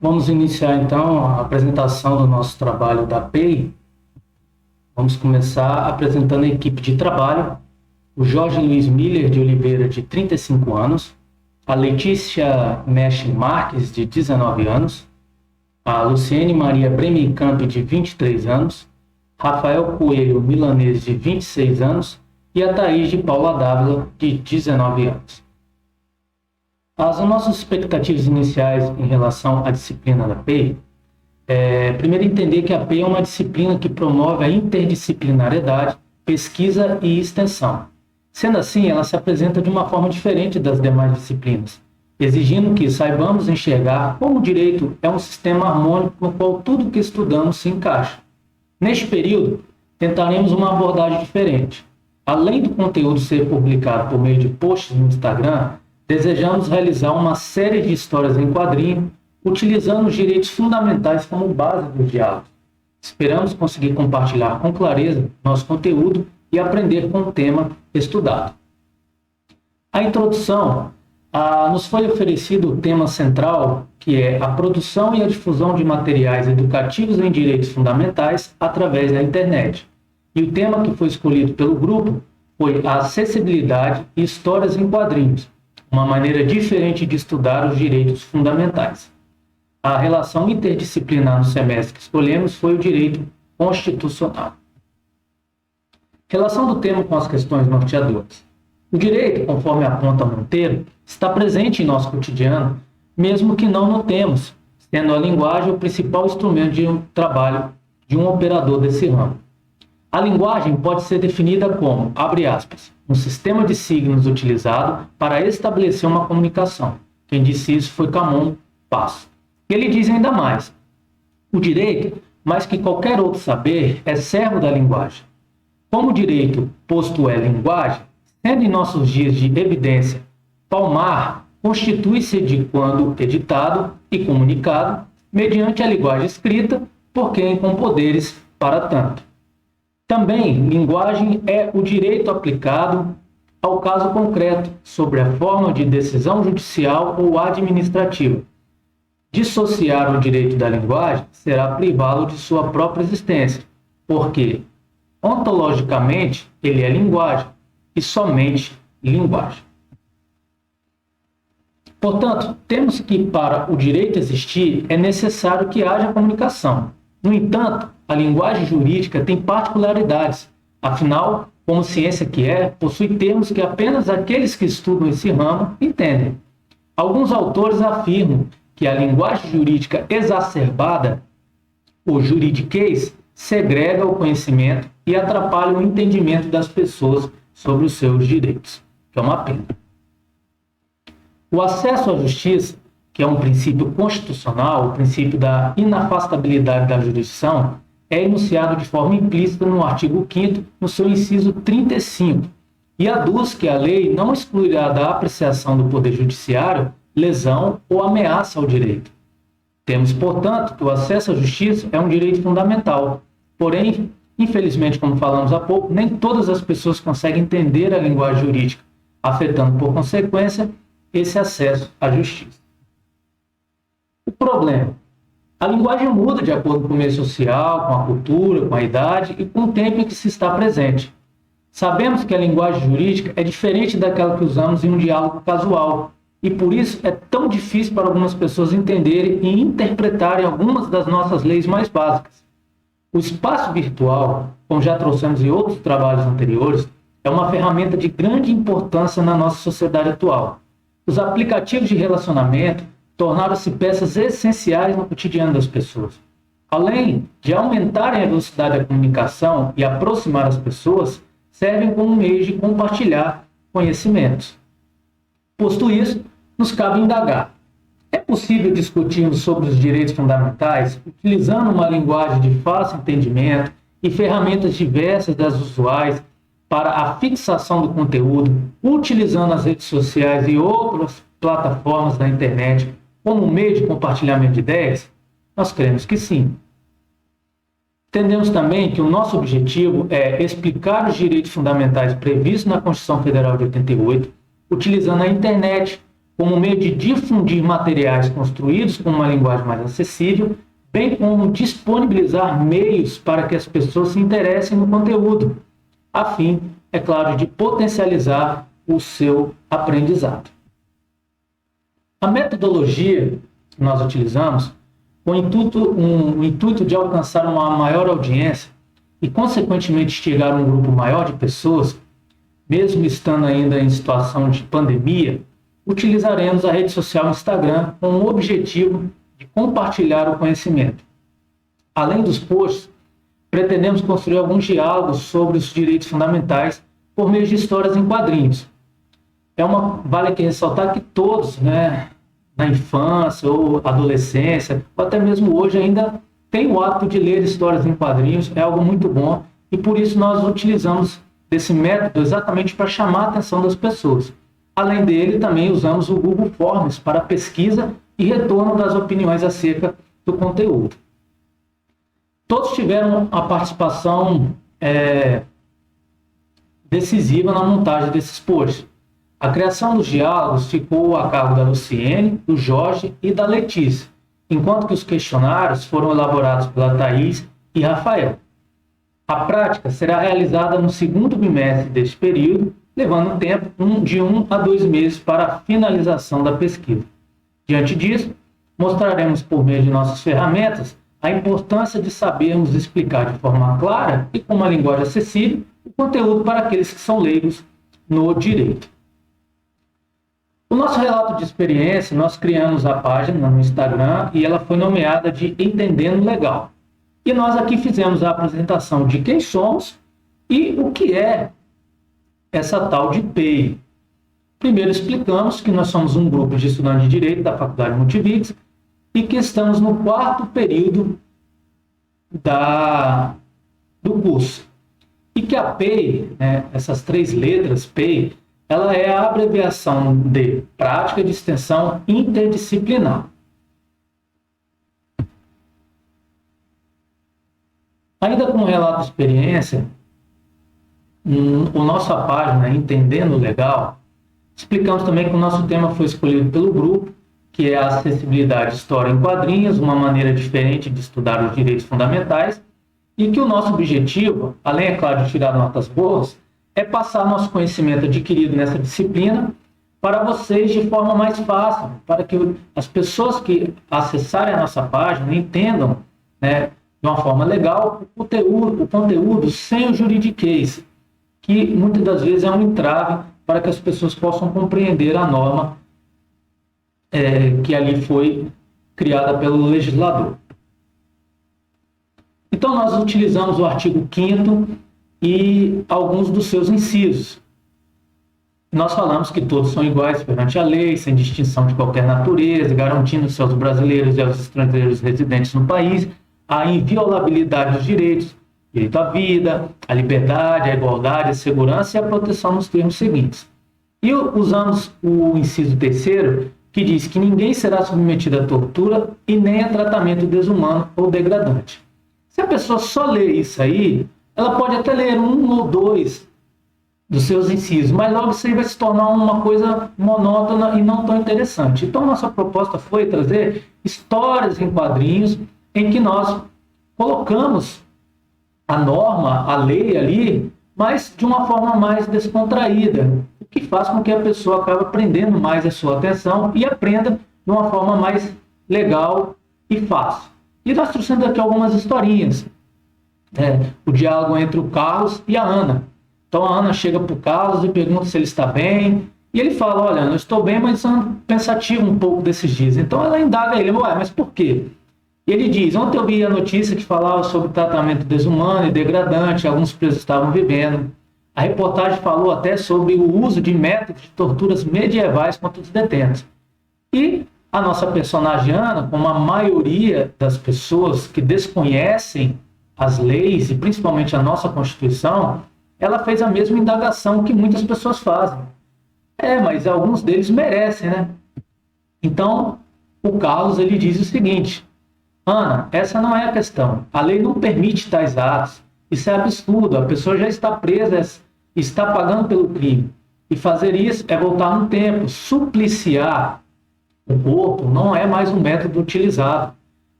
Vamos iniciar então a apresentação do nosso trabalho da APEI. Vamos começar apresentando a equipe de trabalho: o Jorge Luiz Miller de Oliveira, de 35 anos, a Letícia Mesh Marques, de 19 anos, a Luciene Maria Bremenkamp, de 23 anos, Rafael Coelho Milanês, de 26 anos, e a Thaís de Paula Dávila, de 19 anos. As nossas expectativas iniciais em relação à disciplina da APEI primeiro entender que a APEI é uma disciplina que promove a interdisciplinariedade, pesquisa e extensão. Sendo assim, ela se apresenta de uma forma diferente das demais disciplinas, exigindo que saibamos enxergar como o direito é um sistema harmônico no qual tudo que estudamos se encaixa. Neste período, tentaremos uma abordagem diferente. Além do conteúdo ser publicado por meio de posts no Instagram, desejamos realizar uma série de histórias em quadrinho, utilizando os direitos fundamentais como base dos diálogos. Esperamos conseguir compartilhar com clareza nosso conteúdo e aprender com o tema estudado. A introdução nos foi oferecido o tema central, que é a produção e a difusão de materiais educativos em direitos fundamentais através da internet. E o tema que foi escolhido pelo grupo foi a acessibilidade e histórias em quadrinhos, uma maneira diferente de estudar os direitos fundamentais. A relação interdisciplinar no semestre que escolhemos foi o direito constitucional. Relação do tema com as questões norteadoras. O direito, conforme aponta Monteiro, está presente em nosso cotidiano, mesmo que não notemos, sendo a linguagem o principal instrumento de trabalho de um operador desse ramo. A linguagem pode ser definida como, abre aspas, um sistema de signos utilizado para estabelecer uma comunicação. Quem disse isso foi Camon Passo. Ele diz ainda mais: o direito, mais que qualquer outro saber, é servo da linguagem. Como o direito, posto é linguagem, sendo em nossos dias de evidência, palmar constitui-se de quando editado e comunicado, mediante a linguagem escrita, por quem com poderes para tanto. Também, linguagem é o direito aplicado ao caso concreto, sobre a forma de decisão judicial ou administrativa. Dissociar o direito da linguagem será privá-lo de sua própria existência, porque, ontologicamente, ele é linguagem, e somente linguagem. Portanto, temos que, para o direito existir, é necessário que haja comunicação. No entanto, a linguagem jurídica tem particularidades, afinal, como ciência que é, possui termos que apenas aqueles que estudam esse ramo entendem. Alguns autores afirmam que a linguagem jurídica exacerbada, o juridiquês, segrega o conhecimento e atrapalha o entendimento das pessoas sobre os seus direitos, que é uma pena. O acesso à justiça, que é um princípio constitucional, o princípio da inafastabilidade da jurisdição, é enunciado de forma implícita no artigo 5º, no seu inciso 35, e aduz que a lei não excluirá da apreciação do Poder Judiciário lesão ou ameaça ao direito. Temos, portanto, que o acesso à justiça é um direito fundamental. Porém, infelizmente, como falamos há pouco, nem todas as pessoas conseguem entender a linguagem jurídica, afetando, por consequência, esse acesso à justiça. O problema: a linguagem muda de acordo com o meio social, com a cultura, com a idade e com o tempo em que se está presente. Sabemos que a linguagem jurídica é diferente daquela que usamos em um diálogo casual, e por isso é tão difícil para algumas pessoas entenderem e interpretarem algumas das nossas leis mais básicas. O espaço virtual, como já trouxemos em outros trabalhos anteriores, é uma ferramenta de grande importância na nossa sociedade atual. Os aplicativos de relacionamento tornaram-se peças essenciais no cotidiano das pessoas. Além de aumentarem a velocidade da comunicação e aproximar as pessoas, servem como meio de compartilhar conhecimentos. Posto isso, nos cabe indagar: é possível discutirmos sobre os direitos fundamentais utilizando uma linguagem de fácil entendimento e ferramentas diversas das usuais para a fixação do conteúdo, utilizando as redes sociais e outras plataformas da internet como meio de compartilhamento de ideias? Nós cremos que sim. Entendemos também que o nosso objetivo é explicar os direitos fundamentais previstos na Constituição Federal de 88, utilizando a internet como meio de difundir materiais construídos com uma linguagem mais acessível, bem como disponibilizar meios para que as pessoas se interessem no conteúdo, a fim, é claro, de potencializar o seu aprendizado. A metodologia que nós utilizamos, com o intuito de alcançar uma maior audiência e, consequentemente, chegar a um grupo maior de pessoas, mesmo estando ainda em situação de pandemia, utilizaremos a rede social Instagram com o objetivo de compartilhar o conhecimento. Além dos posts, pretendemos construir alguns diálogos sobre os direitos fundamentais por meio de histórias em quadrinhos. Vale aqui ressaltar que todos, na infância ou adolescência, ou até mesmo hoje ainda tem o hábito de ler histórias em quadrinhos, é algo muito bom, e por isso nós utilizamos desse método exatamente para chamar a atenção das pessoas. Além dele, também usamos o Google Forms para pesquisa e retorno das opiniões acerca do conteúdo. Todos tiveram a participação decisiva na montagem desses posts. A criação dos diálogos ficou a cargo da Luciene, do Jorge e da Letícia, enquanto que os questionários foram elaborados pela Thaís e Rafael. A prática será realizada no segundo bimestre deste período, levando tempo de 1 a 2 meses para a finalização da pesquisa. Diante disso, mostraremos por meio de nossas ferramentas a importância de sabermos explicar de forma clara e com uma linguagem acessível o conteúdo para aqueles que são leigos no direito. O nosso relato de experiência, nós criamos a página no Instagram e ela foi nomeada de Entendendo Legal. E nós aqui fizemos a apresentação de quem somos e o que é essa tal de PEI. Primeiro explicamos que nós somos um grupo de estudantes de Direito da Faculdade Multivix e que estamos no 4º período do curso. E que a PEI, essas 3 letras, PEI, ela é a abreviação de Prática de Extensão Interdisciplinar. Ainda com o relato de experiência, nossa página Entendendo Legal, explicamos também que o nosso tema foi escolhido pelo grupo, que é a acessibilidade história em quadrinhos, uma maneira diferente de estudar os direitos fundamentais, e que o nosso objetivo, além, é claro, de tirar notas boas, é passar nosso conhecimento adquirido nessa disciplina para vocês de forma mais fácil, para que as pessoas que acessarem a nossa página entendam, de uma forma legal o conteúdo sem o juridiquês, que muitas das vezes é um entrave para que as pessoas possam compreender a norma que ali foi criada pelo legislador. Então, nós utilizamos o artigo 5º e alguns dos seus incisos. Nós falamos que todos são iguais perante a lei, sem distinção de qualquer natureza, garantindo aos brasileiros e aos estrangeiros residentes no país a inviolabilidade dos direitos, direito à vida, à liberdade, à igualdade, à segurança e à proteção nos termos seguintes. E usamos o inciso 3º, que diz que ninguém será submetido a tortura e nem a tratamento desumano ou degradante. Se a pessoa só lê isso aí, ela pode até ler 1 ou 2 dos seus incisos, mas logo isso aí vai se tornar uma coisa monótona e não tão interessante. Então, nossa proposta foi trazer histórias em quadrinhos em que nós colocamos a norma, a lei ali, mas de uma forma mais descontraída, o que faz com que a pessoa acabe prendendo mais a sua atenção e aprenda de uma forma mais legal e fácil. E nós trouxemos aqui algumas historinhas. O diálogo entre o Carlos e a Ana. Então a Ana chega para o Carlos e pergunta se ele está bem. E ele fala, olha, eu estou bem, mas ando pensativo um pouco desses dias. Então ela indaga ele, mas por quê? E ele diz, ontem eu vi a notícia que falava sobre tratamento desumano e degradante, alguns presos estavam vivendo. A reportagem falou até sobre o uso de métodos de torturas medievais contra os detentos. E a nossa personagem Ana, como a maioria das pessoas que desconhecem as leis e principalmente a nossa Constituição, ela fez a mesma indagação que muitas pessoas fazem. Mas alguns deles merecem, né? Então, o Carlos ele diz o seguinte, Ana, essa não é a questão. A lei não permite tais atos. Isso é absurdo. A pessoa já está presa, está pagando pelo crime. E fazer isso é voltar no tempo. Supliciar o corpo não é mais um método utilizado.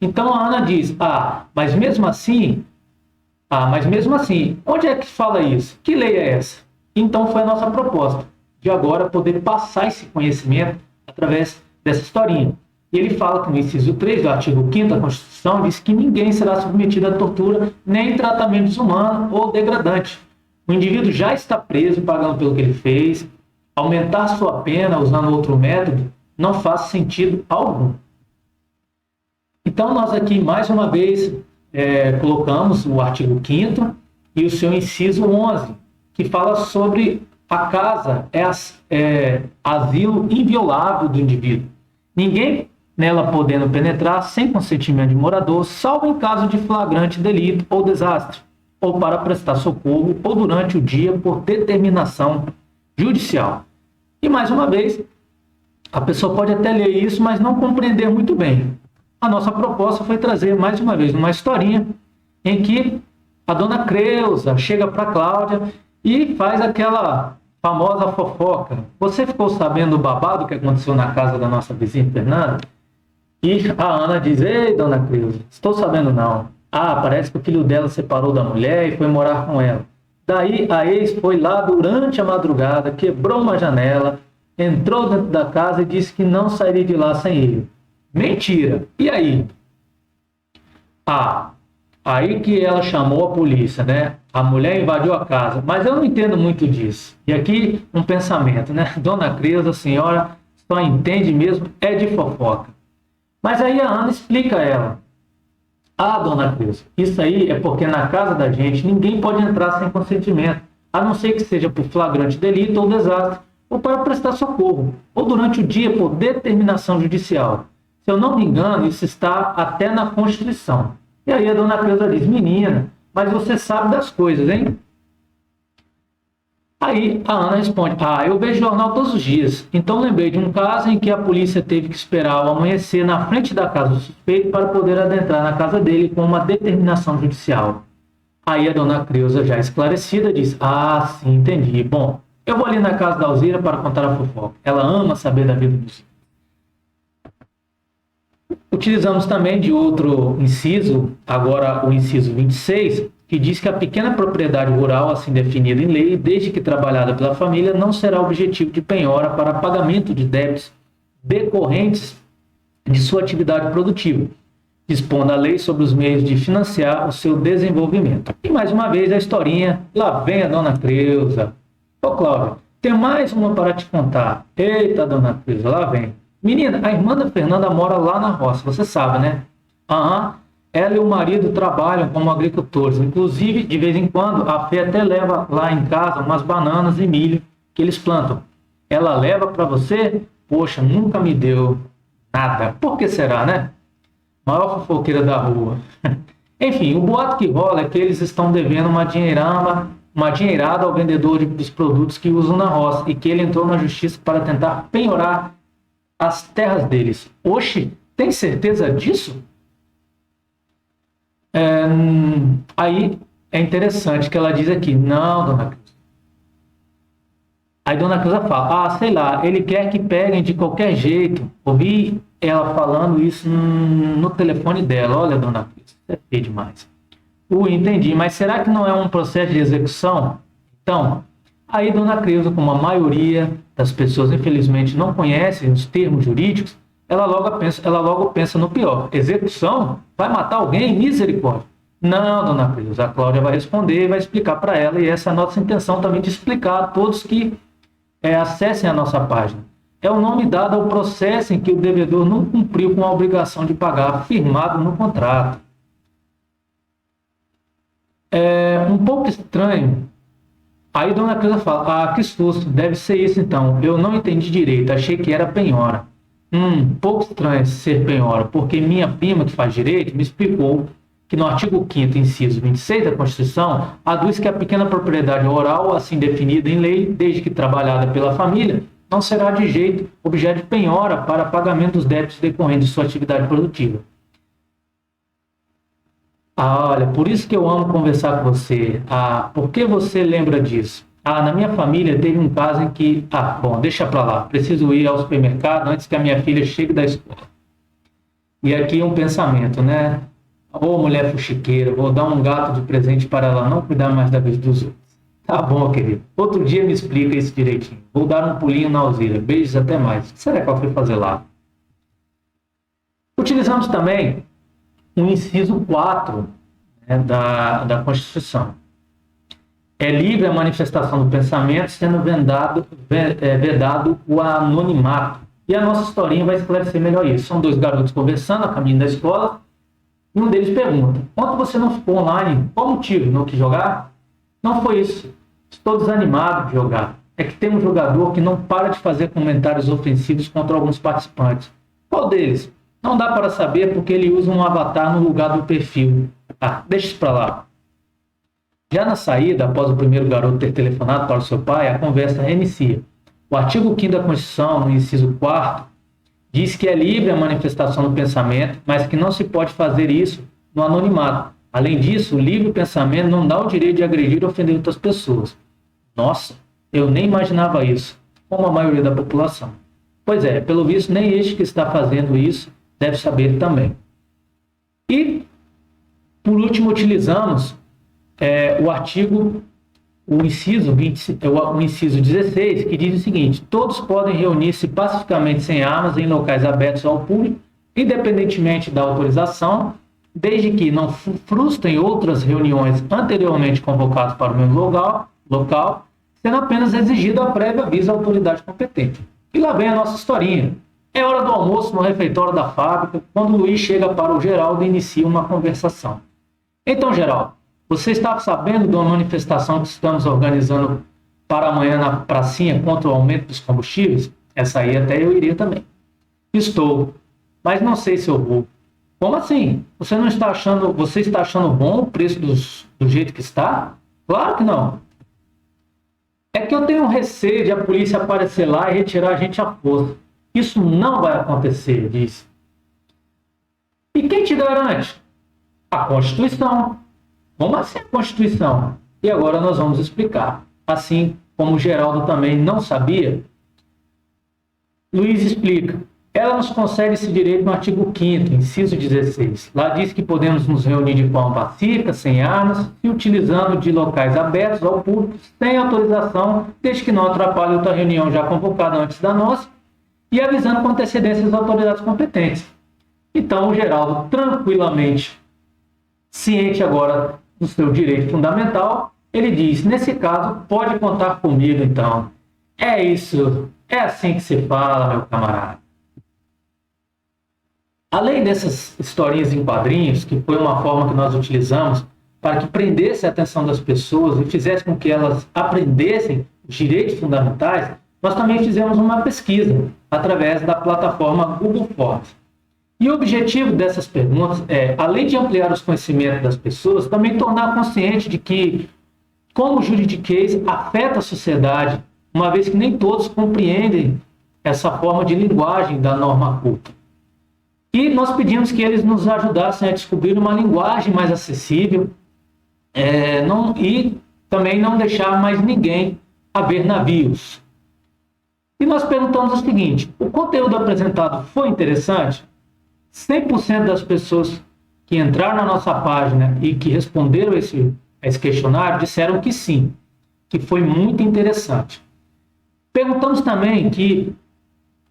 Então a Ana diz: mas mesmo assim, onde é que fala isso? Que lei é essa? Então foi a nossa proposta de agora poder passar esse conhecimento através dessa historinha. E ele fala que no inciso 3 do artigo 5º da Constituição diz que ninguém será submetido a tortura nem tratamento desumano ou degradante. O indivíduo já está preso pagando pelo que ele fez. Aumentar sua pena usando outro método não faz sentido algum. Então nós aqui mais uma vez colocamos o artigo 5º e o seu inciso 11, que fala sobre a casa é asilo inviolável do indivíduo. Ninguém nela podendo penetrar sem consentimento de morador, salvo em caso de flagrante delito ou desastre, ou para prestar socorro, ou durante o dia por determinação judicial. E mais uma vez, a pessoa pode até ler isso, mas não compreender muito bem. A nossa proposta foi trazer mais uma vez uma historinha em que a dona Creuza chega para a Cláudia e faz aquela famosa fofoca. Você ficou sabendo do babado que aconteceu na casa da nossa vizinha Fernanda? E a Ana diz: ei, dona Creuza, estou sabendo não. Parece que o filho dela separou da mulher e foi morar com ela. Daí a ex foi lá durante a madrugada, quebrou uma janela, entrou dentro da casa e disse que não sairia de lá sem ele. Mentira! E aí? Aí que ela chamou a polícia, né? A mulher invadiu a casa, mas eu não entendo muito disso. E aqui um pensamento, né? Dona Creuza, a senhora só entende mesmo é de fofoca. Mas aí a Ana explica a ela: dona Creuza, isso aí é porque na casa da gente ninguém pode entrar sem consentimento, a não ser que seja por flagrante delito ou desastre, ou para prestar socorro, ou durante o dia por determinação judicial. Se eu não me engano, isso está até na Constituição. E aí a dona Creuza diz: menina, mas você sabe das coisas, hein? Aí a Ana responde: eu vejo jornal todos os dias. Então lembrei de um caso em que a polícia teve que esperar o amanhecer na frente da casa do suspeito para poder adentrar na casa dele com uma determinação judicial. Aí a dona Creuza, já esclarecida, diz: sim, entendi. Bom, eu vou ali na casa da Alzira para contar a fofoca. Ela ama saber da vida dos filhos. Utilizamos também de outro inciso, agora o inciso 26, que diz que a pequena propriedade rural, assim definida em lei, desde que trabalhada pela família, não será objetivo de penhora para pagamento de débitos decorrentes de sua atividade produtiva, dispondo a lei sobre os meios de financiar o seu desenvolvimento. E mais uma vez a historinha, lá vem a dona Creuza. Ô Cláudia, tem mais uma para te contar. Eita, dona Creuza, lá vem. Menina, a irmã da Fernanda mora lá na roça, você sabe, né? Ela e o marido trabalham como agricultores. Inclusive, de vez em quando, a Fê até leva lá em casa umas bananas e milho que eles plantam. Ela leva para você? Poxa, nunca me deu nada. Por que será, né? Maior fofoqueira da rua. Enfim, o boato que rola é que eles estão devendo uma dinheirada ao vendedor dos produtos que usam na roça e que ele entrou na justiça para tentar penhorar as terras deles. Oxe, tem certeza disso? Aí é interessante que ela diz aqui: não, dona Creuza. Aí dona Creuza fala: sei lá, ele quer que peguem de qualquer jeito. Ouvi ela falando isso no telefone dela. Olha, dona Creuza, isso é feio demais. Entendi, mas será que não é um processo de execução? Então, aí dona Creuza, como a maioria das pessoas infelizmente não conhecem os termos jurídicos, ela logo pensa no pior. Execução? Vai matar alguém? Misericórdia. Não, dona Creuza, a Cláudia vai responder e vai explicar para ela, e essa é a nossa intenção também de explicar a todos que acessem a nossa página. É o nome dado ao processo em que o devedor não cumpriu com a obrigação de pagar firmado no contrato. É um pouco estranho. Aí dona Creuza fala: que susto, deve ser isso então. Eu não entendi direito, achei que era penhora. Pouco estranho ser penhora, porque minha prima, que faz direito, me explicou que no artigo 5º, inciso 26 da Constituição, aduz que a pequena propriedade rural, assim definida em lei, desde que trabalhada pela família, não será de jeito objeto de penhora para pagamento dos débitos decorrentes de sua atividade produtiva. Olha, por isso que eu amo conversar com você. Por que você lembra disso? Na minha família teve um caso em que, bom, deixa para lá, preciso ir ao supermercado antes que a minha filha chegue da escola. E aqui um pensamento, né? Ô mulher fuxiqueira, vou dar um gato de presente para ela não cuidar mais da vida dos outros. Tá bom, querido. Outro dia me explica isso direitinho. Vou dar um pulinho na Alzira. Beijos, até mais. O que será que ela foi fazer lá? Utilizamos também o inciso 4, né, da Constituição. É livre a manifestação do pensamento, sendo vedado o anonimato. E a nossa historinha vai esclarecer melhor isso. São dois garotos conversando a caminho da escola. E um deles pergunta: ontem você não ficou online? Qual motivo? Não quis jogar? Não foi isso. Estou desanimado de jogar. É que tem um jogador que não para de fazer comentários ofensivos contra alguns participantes. Qual deles? Não dá para saber porque ele usa um avatar no lugar do perfil. Deixa isso para lá. Já na saída, após o primeiro garoto ter telefonado para o seu pai, a conversa reinicia. O artigo 5º da Constituição, no inciso 4º, diz que é livre a manifestação do pensamento, mas que não se pode fazer isso no anonimato. Além disso, o livre pensamento não dá o direito de agredir ou ofender outras pessoas. Nossa, eu nem imaginava isso, como a maioria da população. Pois é, pelo visto, nem este que está fazendo isso deve saber também. E, por último, utilizamos o inciso 16, que diz o seguinte: todos podem reunir-se pacificamente sem armas em locais abertos ao público, independentemente da autorização, desde que não frustrem outras reuniões anteriormente convocadas para o mesmo local, sendo apenas exigido a prévia aviso à autoridade competente. E lá vem a nossa historinha. É hora do almoço no refeitório da fábrica, quando o Luiz chega para o Geraldo e inicia uma conversação. Então, Geraldo, você estava sabendo de uma manifestação que estamos organizando para amanhã na pracinha contra o aumento dos combustíveis? Essa aí até eu iria também. Estou, mas não sei se eu vou. Como assim? Você está achando bom o preço do jeito que está? Claro que não. É que eu tenho receio de a polícia aparecer lá e retirar a gente à força. Isso não vai acontecer, disse. E quem te garante? A Constituição. Como assim a Constituição? E agora nós vamos explicar. Assim como o Geraldo também não sabia, Luiz explica. Ela nos concede esse direito no artigo 5º, inciso 16. Lá diz que podemos nos reunir de forma pacífica, sem armas, e utilizando de locais abertos ao público, sem autorização, desde que não atrapalhe outra reunião já convocada antes da nossa, e avisando com antecedência as autoridades competentes. Então, o Geraldo, tranquilamente, ciente agora do seu direito fundamental, ele diz: nesse caso, pode contar comigo, então. É isso, é assim que se fala, meu camarada. Além dessas historinhas em quadrinhos, que foi uma forma que nós utilizamos para que prendesse a atenção das pessoas e fizesse com que elas aprendessem os direitos fundamentais, nós também fizemos uma pesquisa através da plataforma Google Forms. E o objetivo dessas perguntas é, além de ampliar os conhecimentos das pessoas, também tornar consciente de que, como o juridiquês afeta a sociedade, uma vez que nem todos compreendem essa forma de linguagem da norma culta. E nós pedimos que eles nos ajudassem a descobrir uma linguagem mais acessível e também não deixar mais ninguém a ver navios. E nós perguntamos o seguinte: o conteúdo apresentado foi interessante? 100% das pessoas que entraram na nossa página e que responderam esse questionário disseram que sim, que foi muito interessante. Perguntamos também que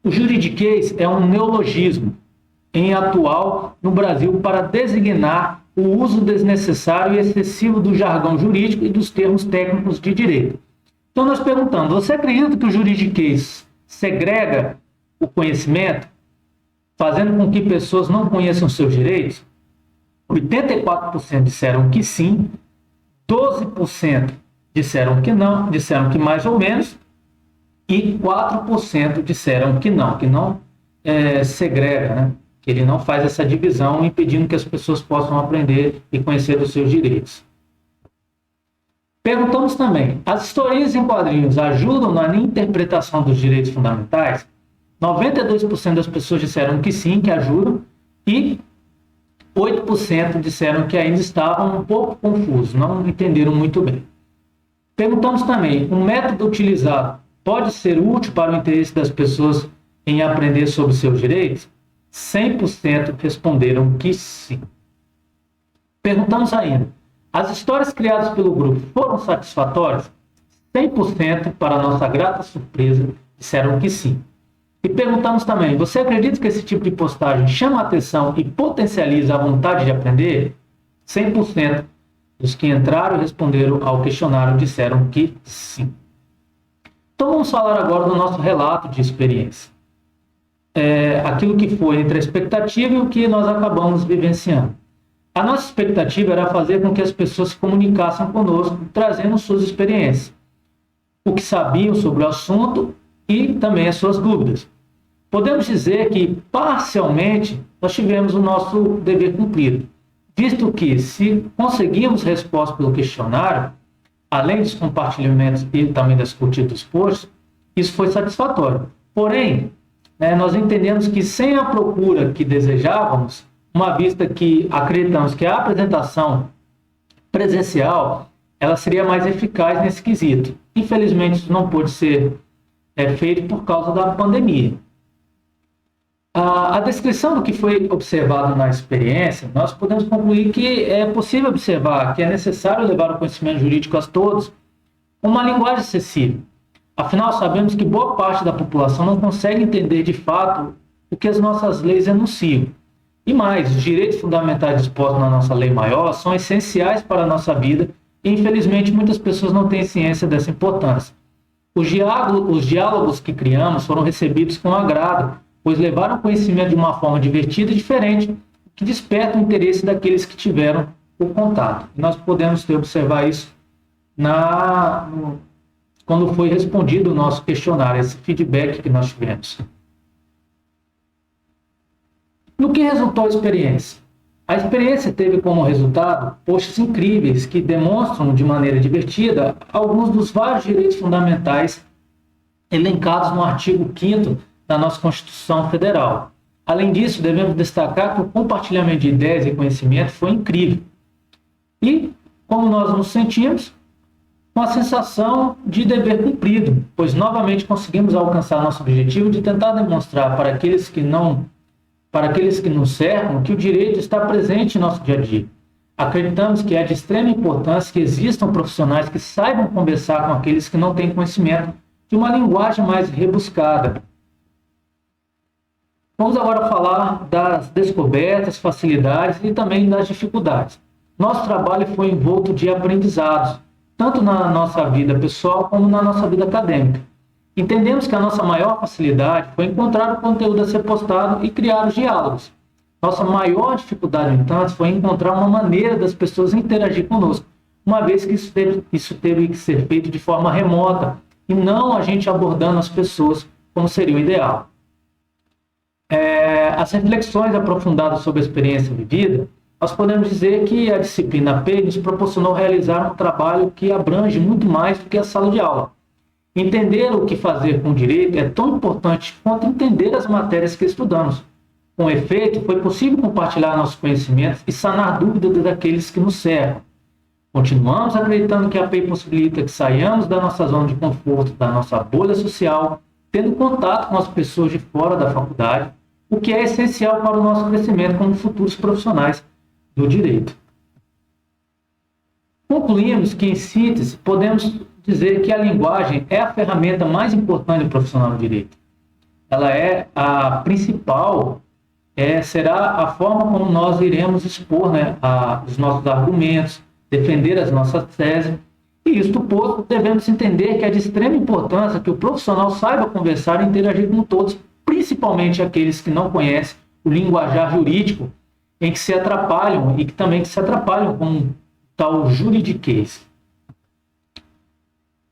o juridiquês é um neologismo em atual no Brasil para designar o uso desnecessário e excessivo do jargão jurídico e dos termos técnicos de direito. Então nós perguntamos: você acredita que o juridiquês segrega o conhecimento, fazendo com que pessoas não conheçam seus direitos? 84% disseram que sim, 12% disseram que não, disseram que mais ou menos, e 4% disseram que não segrega, né? Que ele não faz essa divisão, impedindo que as pessoas possam aprender e conhecer os seus direitos. Perguntamos também: as historinhas em quadrinhos ajudam na interpretação dos direitos fundamentais? 92% das pessoas disseram que sim, que ajudam, e 8% disseram que ainda estavam um pouco confusos, não entenderam muito bem. Perguntamos também, o método utilizado pode ser útil para o interesse das pessoas em aprender sobre seus direitos? 100% responderam que sim. Perguntamos ainda, as histórias criadas pelo grupo foram satisfatórias? 100%, para nossa grata surpresa, disseram que sim. E perguntamos também, você acredita que esse tipo de postagem chama a atenção e potencializa a vontade de aprender? 100% dos que entraram e responderam ao questionário disseram que sim. Então vamos falar agora do nosso relato de experiência. Aquilo que foi entre a expectativa e o que nós acabamos vivenciando. A nossa expectativa era fazer com que as pessoas se comunicassem conosco, trazendo suas experiências, o que sabiam sobre o assunto e também as suas dúvidas. Podemos dizer que, parcialmente, nós tivemos o nosso dever cumprido, visto que, se conseguimos resposta pelo questionário, além dos compartilhamentos e também das curtidas dos posts, isso foi satisfatório. Porém, nós entendemos que sem a procura que desejávamos, uma vista que acreditamos que a apresentação presencial ela seria mais eficaz nesse quesito. Infelizmente, isso não pôde ser feito por causa da pandemia. A descrição do que foi observado na experiência, nós podemos concluir que é possível observar que é necessário levar o conhecimento jurídico a todos com uma linguagem acessível. Afinal, sabemos que boa parte da população não consegue entender de fato o que as nossas leis enunciam. E mais, os direitos fundamentais dispostos na nossa lei maior são essenciais para a nossa vida e, infelizmente, muitas pessoas não têm ciência dessa importância. Os diálogos que criamos foram recebidos com agrado, pois levaram conhecimento de uma forma divertida e diferente, que desperta o interesse daqueles que tiveram o contato. E nós podemos observar isso quando foi respondido o nosso questionário, esse feedback que nós tivemos. No que resultou a experiência? A experiência teve como resultado posts incríveis que demonstram de maneira divertida alguns dos vários direitos fundamentais elencados no artigo 5º da nossa Constituição Federal. Além disso, devemos destacar que o compartilhamento de ideias e conhecimento foi incrível. E, como nós nos sentimos, com a sensação de dever cumprido, pois novamente conseguimos alcançar nosso objetivo de tentar demonstrar para aqueles que nos cercam que o direito está presente em nosso dia a dia. Acreditamos que é de extrema importância que existam profissionais que saibam conversar com aqueles que não têm conhecimento de uma linguagem mais rebuscada. Vamos agora falar das descobertas, facilidades e também das dificuldades. Nosso trabalho foi envolto de aprendizados, tanto na nossa vida pessoal como na nossa vida acadêmica. Entendemos que a nossa maior facilidade foi encontrar o conteúdo a ser postado e criar os diálogos. Nossa maior dificuldade, no entanto, foi encontrar uma maneira das pessoas interagir conosco, uma vez que isso teve que ser feito de forma remota e não a gente abordando as pessoas como seria o ideal. As reflexões aprofundadas sobre a experiência vivida, nós podemos dizer que a disciplina P nos proporcionou realizar um trabalho que abrange muito mais do que a sala de aula. Entender o que fazer com o direito é tão importante quanto entender as matérias que estudamos. Com efeito, foi possível compartilhar nossos conhecimentos e sanar dúvidas daqueles que nos cercam. Continuamos acreditando que a APEI possibilita que saiamos da nossa zona de conforto, da nossa bolha social, tendo contato com as pessoas de fora da faculdade, o que é essencial para o nosso crescimento como futuros profissionais do direito. Concluímos que, em síntese, podemos dizer que a linguagem é a ferramenta mais importante do profissional do direito. Ela é a principal, será a forma como nós iremos expor os nossos argumentos, defender as nossas teses. E isto posto, devemos entender que é de extrema importância que o profissional saiba conversar e interagir com todos, principalmente aqueles que não conhecem o linguajar jurídico, em que se atrapalham e que também se atrapalham com um tal juridiquês.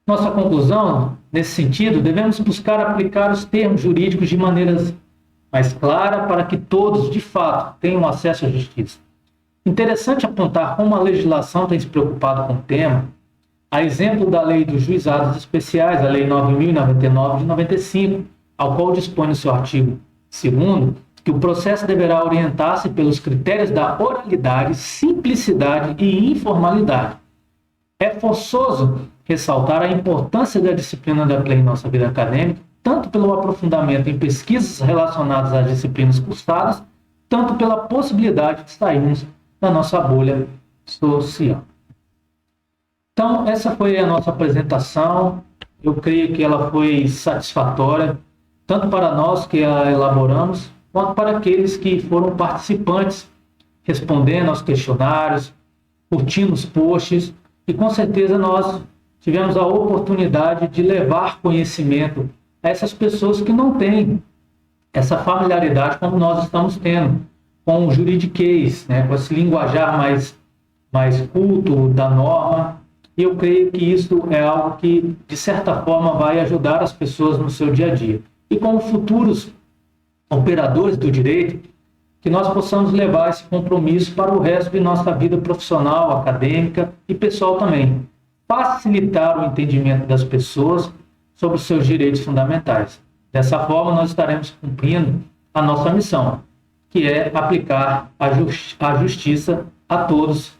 Nossa conclusão, nesse sentido, devemos buscar aplicar os termos jurídicos de maneira mais clara para que todos, de fato, tenham acesso à justiça. Interessante apontar como a legislação tem se preocupado com o tema, a exemplo da Lei dos Juizados Especiais, a Lei 9.099 de 95, ao qual dispõe no seu artigo 2º, que o processo deverá orientar-se pelos critérios da oralidade, simplicidade e informalidade. É forçoso ressaltar a importância da disciplina da PLE em nossa vida acadêmica, tanto pelo aprofundamento em pesquisas relacionadas às disciplinas cursadas, tanto pela possibilidade de sairmos da nossa bolha social. Então, essa foi a nossa apresentação. Eu creio que ela foi satisfatória, tanto para nós que a elaboramos, quanto para aqueles que foram participantes, respondendo aos questionários, curtindo os posts, e com certeza nós tivemos a oportunidade de levar conhecimento a essas pessoas que não têm essa familiaridade como nós estamos tendo com o juridiquês, né, com esse linguajar mais culto da norma. E eu creio que isso é algo que, de certa forma, vai ajudar as pessoas no seu dia a dia. E como futuros operadores do direito, que nós possamos levar esse compromisso para o resto de nossa vida profissional, acadêmica e pessoal também. Facilitar o entendimento das pessoas sobre os seus direitos fundamentais. Dessa forma, nós estaremos cumprindo a nossa missão, que é aplicar a justiça a todos,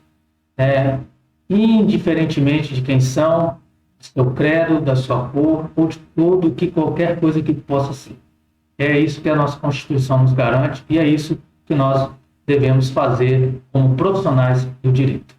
indiferentemente de quem são, do seu credo, da sua cor, ou de tudo que qualquer coisa que possa ser. É isso que a nossa Constituição nos garante e é isso que nós devemos fazer como profissionais do direito.